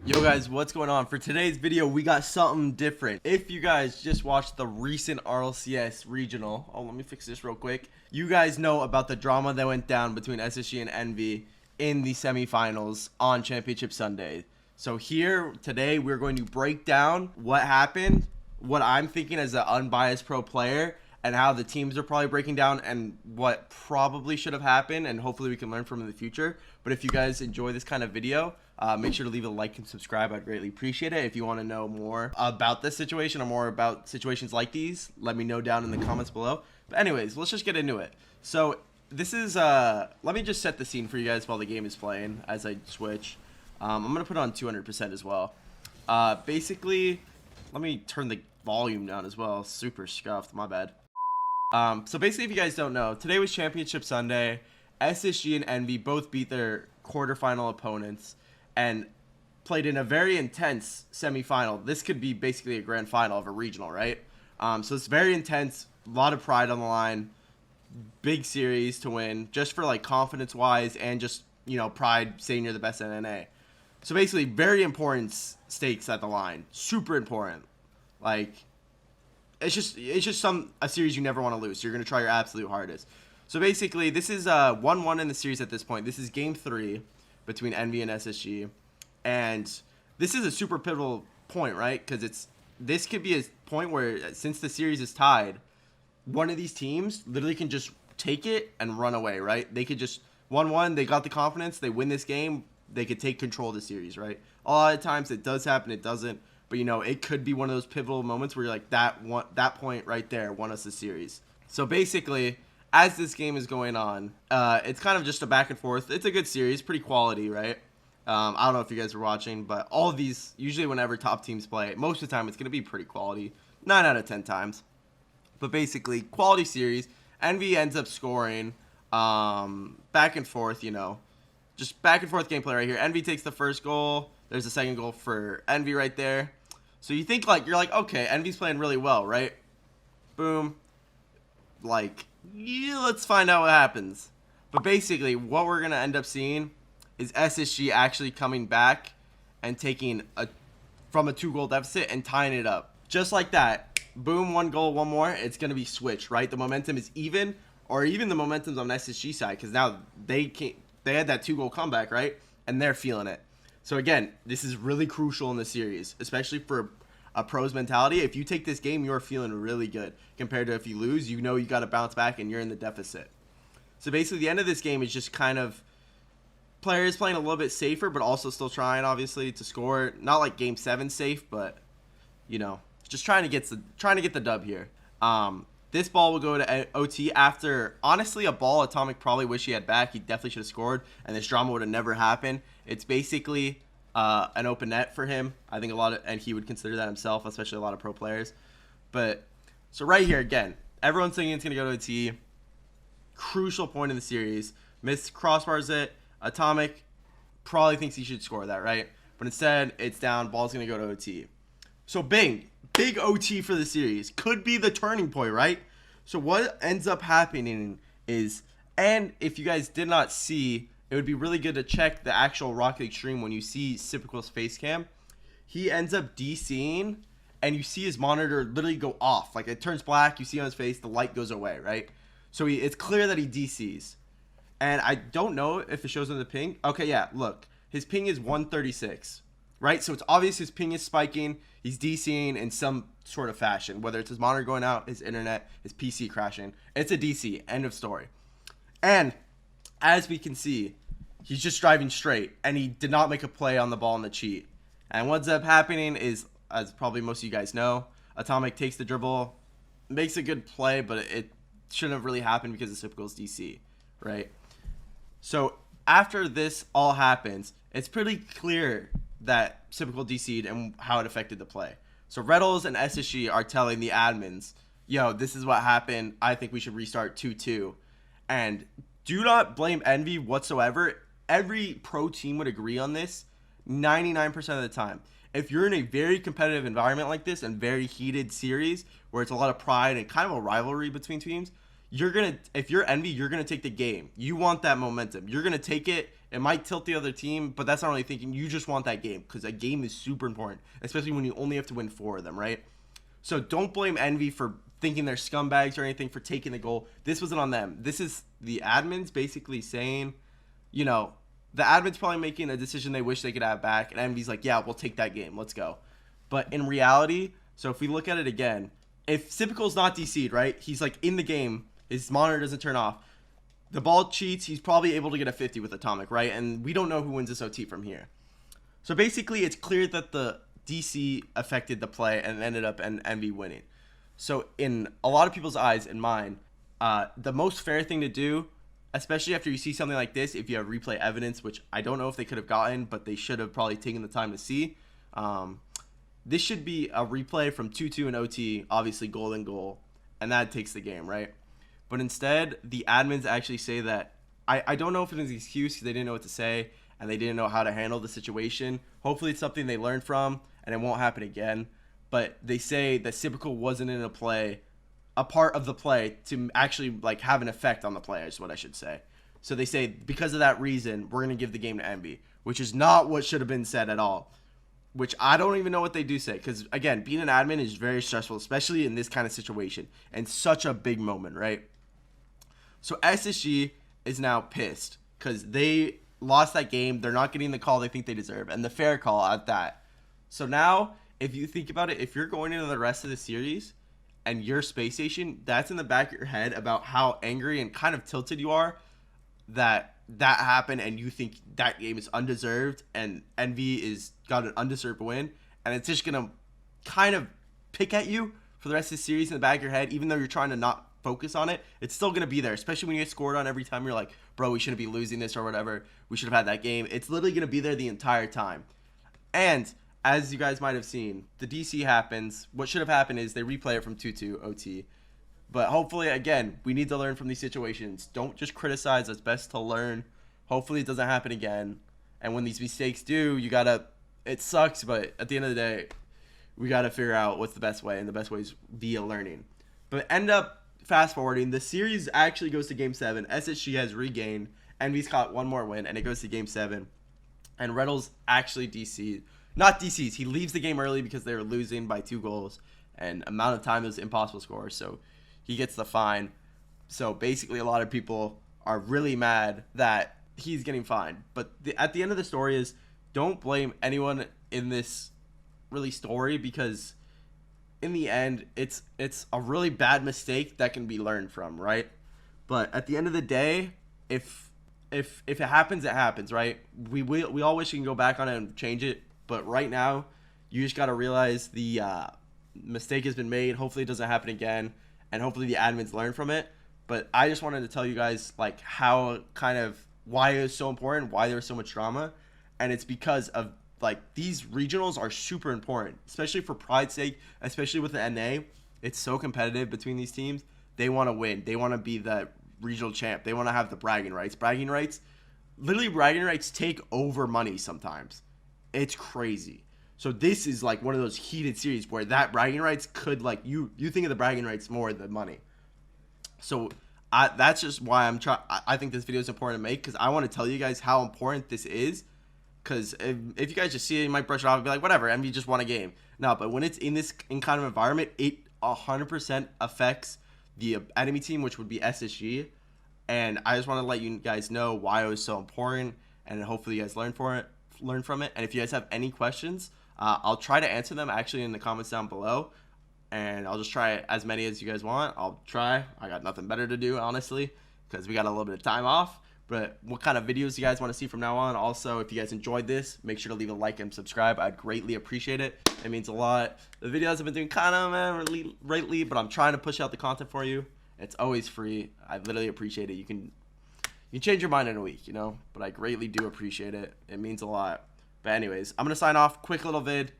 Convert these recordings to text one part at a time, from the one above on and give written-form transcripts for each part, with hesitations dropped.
Yo guys, what's going on? For today's video, we got something different. If you guys just watched the recent Rlcs regional, let me fix this real quick. You guys know about the drama that went down between SSG and Envy in the semifinals on Championship Sunday. So here, today, we're going to break down what happened, what I'm thinking as an unbiased pro player, and how the teams are probably breaking down and what probably should have happened, and hopefully we can learn from in the future. But if you guys enjoy this kind of video, make sure to leave a like and subscribe. I'd greatly appreciate it. If you want to know more about this situation or more about situations like these, let me know down in the comments below. But anyways, let's just get into it. So this is, let me just set the scene for you guys while the game is playing as I switch. I'm going to put on 200% as well. Basically, let me turn the volume down as well. Super scuffed, my bad. So basically, if you guys don't know, today was Championship Sunday. SSG and Envy both beat their quarterfinal opponents and played in a very intense semifinal. This could be basically a grand final of a regional, right? So it's very intense, a lot of pride on the line, big series to win, just for like confidence-wise and just, you know, pride saying you're the best in NA. So basically, very important stakes at the line, super important. Like, it's just a series you never want to lose. So you're gonna try your absolute hardest. So basically, this is 1-1 in the series at this point. This is game 3 between Envy and SSG, and this is a super pivotal point, right? Because this could be a point where, since the series is tied, one of these teams literally can just take it and run away, right? They could just 1-1. They got the confidence. They win this game. They could take control of the series, right? A lot of times it does happen. It doesn't. But, you know, it could be one of those pivotal moments where you're like, that point right there won us the series. So basically, as this game is going on, it's kind of just a back and forth. It's a good series, pretty quality, right? I don't know if you guys were watching, but all of these, usually whenever top teams play, most of the time it's going to be pretty quality. 9 out of 10 times. But basically, quality series. Envy ends up scoring back and forth, you know. Just back and forth gameplay right here. Envy takes the first goal. There's a second goal for Envy right there. So you think, like, you're like, okay, Envy's playing really well, right? Boom. Like, yeah, let's find out what happens. But basically, what we're going to end up seeing is SSG actually coming back and taking from a 2-goal deficit and tying it up. Just like that. Boom, 1 goal, 1 more. It's going to be switched, right? The momentum is even, or even the momentum's on SSG side, because now they had that 2-goal comeback, right? And they're feeling it. So again, this is really crucial in the series, especially for a pro's mentality. If you take this game, you're feeling really good. Compared to if you lose, you know you got to bounce back and you're in the deficit. So basically, the end of this game is just kind of players playing a little bit safer, but also still trying, obviously, to score. Not like Game 7 safe, but, you know, just trying to get the dub here. This ball will go to OT after, honestly, a ball Atomic probably wish he had back. He definitely should have scored, and this drama would have never happened. It's basically an open net for him. I think and he would consider that himself, especially a lot of pro players. But, so right here, again, everyone's thinking it's going to go to OT. Crucial point in the series. Miss crossbars it. Atomic probably thinks he should score that, right? But instead, it's down. Ball's going to go to OT. So, big OT for the series. Could be the turning point, right? So what ends up happening is, and if you guys did not see, it would be really good to check the actual Rocket League stream when you see Cyprical's face cam. He ends up DCing, and you see his monitor literally go off. Like, it turns black, you see on his face, the light goes away, right? So it's clear that he DCs. And I don't know if it shows on the ping. Okay, yeah, look. His ping is 136. Right? So it's obvious his ping is spiking. He's DCing in some sort of fashion. Whether it's his monitor going out, his internet, his PC crashing. It's a DC. End of story. And as we can see, he's just driving straight. And he did not make a play on the ball in the cheat. And what's up happening is, as probably most of you guys know, Atomic takes the dribble, makes a good play, but it shouldn't have really happened because of Cyprical's DC. Right? So after this all happens, it's pretty clear that Cyprical DC'd and how it affected the play. So Retals and SSG are telling the admins, yo, this is what happened. I think we should restart 2-2. And do not blame Envy whatsoever. Every pro team would agree on this 99% of the time. If you're in a very competitive environment like this and very heated series where it's a lot of pride and kind of a rivalry between teams, if you're Envy, you're gonna take the game. You want that momentum. You're gonna take it It might tilt the other team, but that's not really thinking. You just want that game because that game is super important, especially when you only have to win 4 of them, right? So don't blame Envy for thinking they're scumbags or anything for taking the goal. This wasn't on them. This is the admins basically saying, you know, the admins probably making a decision they wish they could have back, and Envy's like, yeah, we'll take that game. Let's go. But in reality, so if we look at it again, if Sipical's not DC'd, right, he's like in the game, his monitor doesn't turn off, the ball cheats, he's probably able to get a 50 with Atomic, right? And we don't know who wins this OT from here. So basically, it's clear that the DC affected the play and ended up in Envy winning. So in a lot of people's eyes and mine, the most fair thing to do, especially after you see something like this, if you have replay evidence, which I don't know if they could have gotten, but they should have probably taken the time to see. This should be a replay from 2-2 and OT, obviously golden goal, and that takes the game, right? But instead, the admins actually say that, I don't know if it is an excuse because they didn't know what to say and they didn't know how to handle the situation. Hopefully it's something they learned from and it won't happen again. But they say that Sipical wasn't in a part of the play to actually like have an effect on the play is what I should say. So they say because of that reason, we're going to give the game to Envy, which is not what should have been said at all. Which I don't even know what they do say. Because, again, being an admin is very stressful, especially in this kind of situation. And such a big moment, right? So SSG is now pissed. Because they lost that game. They're not getting the call they think they deserve. And the fair call at that. So now, if you think about it, if you're going into the rest of the series and you're Space Station, that's in the back of your head about how angry and kind of tilted you are that happened and you think that game is undeserved and Envy is got an undeserved win, and it's just gonna kind of pick at you for the rest of the series in the back of your head. Even though you're trying to not focus on it, it's still gonna be there, especially when you get scored on every time. You're like, bro, we shouldn't be losing this or whatever, we should have had that game. It's literally gonna be there the entire time. And as you guys might have seen, the DC happens. What should have happened is they replay it from 2-2 OT. But hopefully, again, we need to learn from these situations. Don't just criticize. It's best to learn. Hopefully it doesn't happen again. And when these mistakes do, you gotta, it sucks, but at the end of the day, we gotta figure out what's the best way, and the best way is via learning. But end up fast forwarding, the series actually goes to game 7. SSG has regained, Envy's caught one more win, and it goes to game 7. And Retals actually DC'd. Not DC's, he leaves the game early because they were losing by 2 goals. And amount of time is impossible to score, so he gets the fine. So basically a lot of people are really mad that he's getting fined. But at the end of the story is, don't blame anyone in this really story, because in the end it's a really bad mistake that can be learned from, right? But at the end of the day, if it happens, it happens, right? We all wish we can go back on it and change it, but right now you just got to realize the mistake has been made. Hopefully it doesn't happen again, and hopefully the admins learn from it. But I just wanted to tell you guys like how kind of why it was so important, why there was so much drama, and it's because of like these regionals are super important, especially for pride's sake, especially with the NA. It's so competitive between these teams. They want to win. They want to be the regional champ. They want to have the bragging rights. Bragging rights take over money sometimes. It's crazy. So this is like one of those heated series where that bragging rights could like you think of the bragging rights more than money. So that's just why I think this video is important to make, because I want to tell you guys how important this is. Because if you guys just see it, you might brush it off and be like, whatever, MV just won a game. No, but when it's in kind of environment, it 100% affects the enemy team, which would be SSG. And I just want to let you guys know why it was so important, and hopefully you guys learn from it. And if you guys have any questions, I'll try to answer them actually in the comments down below. And I'll just try as many as you guys want. I'll try. I got nothing better to do, honestly, because we got a little bit of time off. But what kind of videos you guys want to see from now on? Also, if you guys enjoyed this, make sure to leave a like and subscribe. I'd greatly appreciate it. It means a lot. The videos I've been doing kind of lately, but I'm trying to push out the content for you. It's always free. I literally appreciate it. You can change your mind in a week, you know, but I greatly do appreciate it. It means a lot. But anyways, I'm going to sign off. Quick little vid,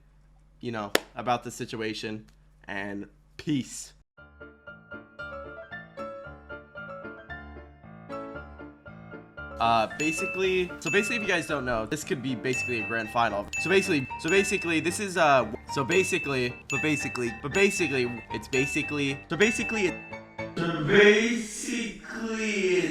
you know, about the situation, and peace. Basically, if you guys don't know, this could be basically a grand final. So basically, this is, it's basically,